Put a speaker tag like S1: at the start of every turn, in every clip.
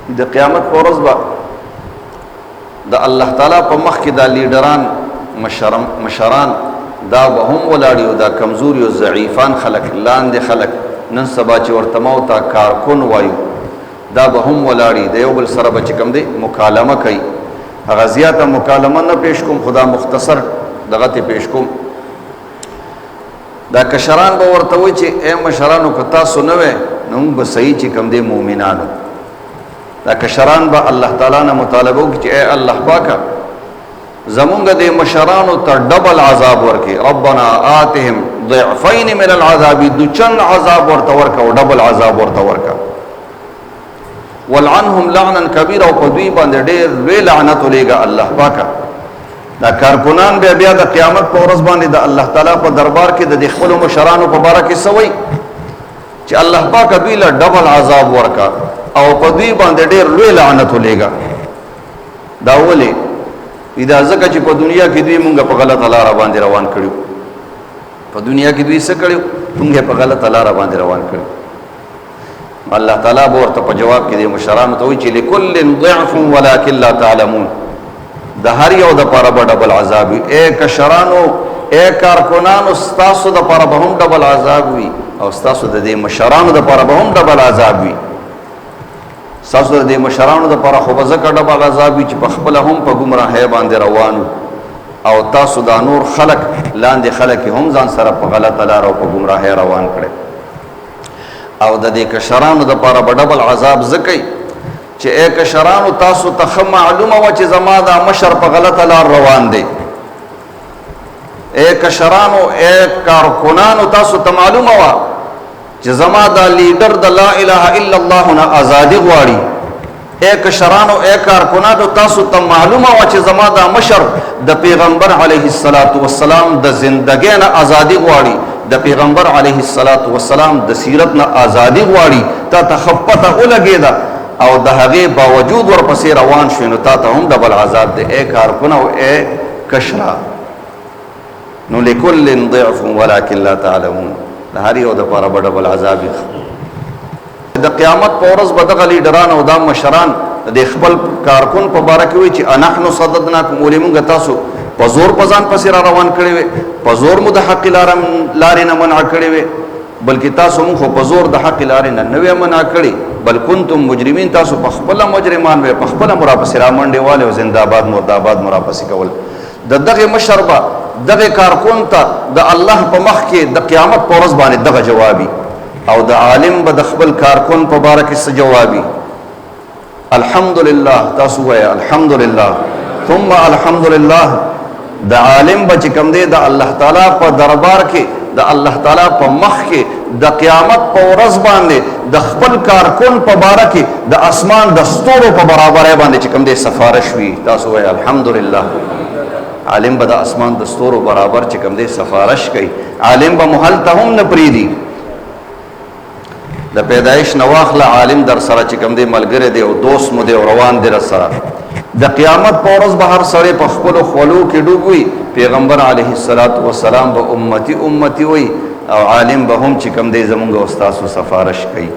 S1: د قیامت په ورځ به د الله تعالی په مخ کې دا لیډران مشران دا به هم ولاړي او دا کمزوري او ضعیفان خلک لاندې خلک نن سبا چې ورته موتا کارکون وایو دا به هم ولاړي د یو بل سره به چې کوم دی مکالمه کوي هغه زیاته مکالمه نه پیش کوم خدا مختصر دغه ته پیش کوم دا کشران به ورته وایي چې اے مشرانو که تاسو نه وې نو موږ به صحیح چې کوم دی مؤمنانو دا کشران به الله تعالی نه مطالبه وکړي چې اے الله پاکه زمونږ د مشرانو ته ډبل عذاب ورکړي ربنا آتهم ضعفین من العذاب دوچن عذاب ورته ورکړه او ډبل عذاب ورته ورکړه ولعنهم لعنا کبیره او په دوی باندې ډېر لوی لعنت ولېږه الله پاکه دا کارکنان بیا د قیامت په ورځ باندې د الله تعالی په دربار کې د خپلو مشرانو په باره کې څه وایي چې الله پاکه دوی له ډبل عذاب ورکړه او په دوی باندې ډېر لوی لعنت ولېږه دا ولې دا ځکه چې په دنیا کې دوی مونږ په غلطه لاره باندې روان کړیو په دنیا کې دوی څه کړیو مونږ په غلطه لاره باندې روان کړیو الله تعالی به ورته په جواب کې د مشرانو ته وایي چې لکل ضعف ولکن لا تعلمون د هر یو د پاره به ډبل عذاب وي اے کشرانو اے کارکنانو ستاسو د پاره به هم ډبل عذاب وي او ستاسو د دې مشرانو د پاره به هم ډبل عذاب وي ستاسو د مشرانو د پاره خو به ځکه ډبل عذاب وي چې په خپله هم په ګمراهۍ باندې روانو او تاسو دا نور خلق لاندې خلق هم ځان سره په غلطه لار او په ګمراهۍ روان کړي او د دې کشرانو د پاره به ډبل عذاب ځکه چې اے کشرانو تاسو ته معلومه و چې زما دا مشر په غلطه لار روان دی اے کشرانو اے کارکنانو تاسو ته معلومه و چې زما دا لیډر د لا اله الا الله نه ازادي غواړي اے کشرانو اے کارکنانو تاسو ته معلومه و چې زما دا مشر د پیغمبر علیه الصلاۃ والسلام د زندګۍ نه ازادي غواړي د پیغمبر علیه الصلاۃ والسلام د سیرت نه ازادي غواړي تا تخپته ولګیدا او د هغه باوجود ورپسې روان شو نو تا ته هم ډبل عذاب دی اے کارکن او اے کشرا نو لکل ضعف ولکن لا تعلمون د هر یو د پاره ډبل عذاب د قیامت په ورځ به دغه لیډران او دا مشران د خپل کارکن په باره کې وي چې انحنو صددناکم ولې موږ تاسو په زور په ځان پسې را روان کړی وي په زور مو د حق لارې نه منع کړی وي بلکې تاسو موږ په زور د حق لارې نه نوې منع کړی بل کنتم مجرمین تاسو په خپل مجرمان وي په خپل مرابسې را منډې والے او زنده‌باد مرده‌باد مرابسې کول د دغه مشربه دغه کارکون ته د الله په مخ کې د قیامت په ورځ باندې دغه جوابي او د عالم به د خپل کارکون په باره کې څه جوابي الحمدلله تاسو وایه الحمدلله ثم الحمدلله د عالم به چې کوم دی د الله تعالی په دربار کې د الله تعالی په مخ کې د قیامت په ورځ باندې د خپل کارکون په باره کې د اسمان د ستورو په برابر باندې چې کوم دی سفارش وي تاسو وایه الحمدلله عالم به د اسمان د ستورو برابر چې کوم دی سفارش کوي عالم به محل ته هم نه پریدي د پیدایش نواخله عالم در سره چې کوم دی ملګری دی او دوست مو دی او روان دی در سره د قیامت په ورځ به هر سړی په خپلو خولو کې ډوب وي پیغمبر علیه الصلاۃ والسلام به امتی امتی وي او عالم به هم چې کوم دی زمونږ او ستاسو سفارش کوي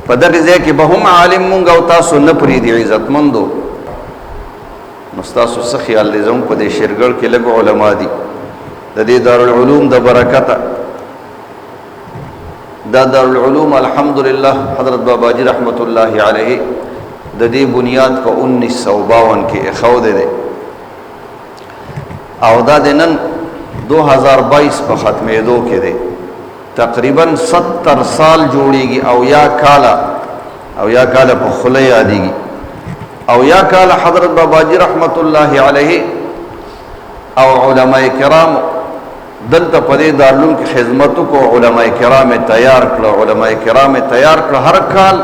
S1: په دغه ځای کې به هم عالم مونږ او تاسو نه پرېږدي عزتمندو نو ستاسو څه خیال دی زموږ په دې شیرګل کې لږ علما دي د دې دارالعلوم د برکته دا دارالعلوم الحمدلله حضرت باباجی رحمت الله علیه د دې بنیاد په 1952 کې اخوده دی او دا د نن 2022 په ختمېدو کې دی تقریبا 70 سال جوړیږي او یا کاله په خوله یادېږي او یا کاله حضرت باباجی رحمت الله علیه او علماء کرام دلته په دې دارالعلوم کې خدمت کو علماء کرام تیار کړ هر کال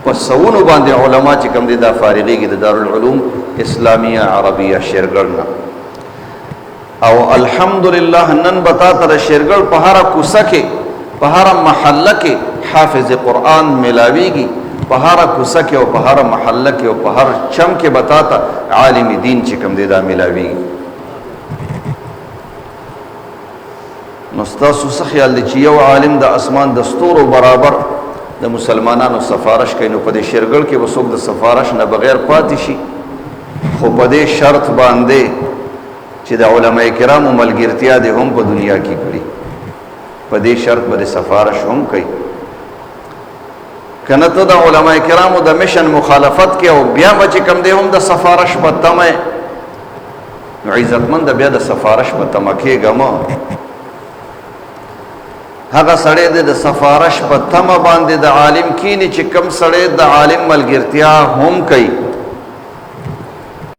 S1: په سونو باندې علما چې کوم دي دا فارغيږي د دارالعلوم اسلامیه عربیه شیرګړنا او الحمدلله نن بتا تر شیرګړ په هر کوڅه کې په هر محله کې حافظ قرآن ملاويږي په هر کوڅه کې او په هر محله کې او په هر چم کې بتا ته عالم دین چې کوم دي دا ملاويږي نو ستاسو څه خیال دی چې یو عالم د اسمان د ستورو برابر د مسلمانانو سفارش کوي، نو په دې شیرګل کې به څوک د سفارش نه بغیر پاتې شي، خو په دې شرط باندې چې د علماء کرامو ملګرتیا دې هم په دنیا کې کړي، په دې شرط به سفارش هم کوي. کنه ته د علماء کرامو د مشن مخالفت کې او بیا به چې کم دی هم د سفارش په تمه، نو عزتمند بیا د سفارش په تمه کېږه مه. هغه سړی د سفارش په تمه باندې د عالم کینی چې کم سړی د عالم ملګرتیا هم کوي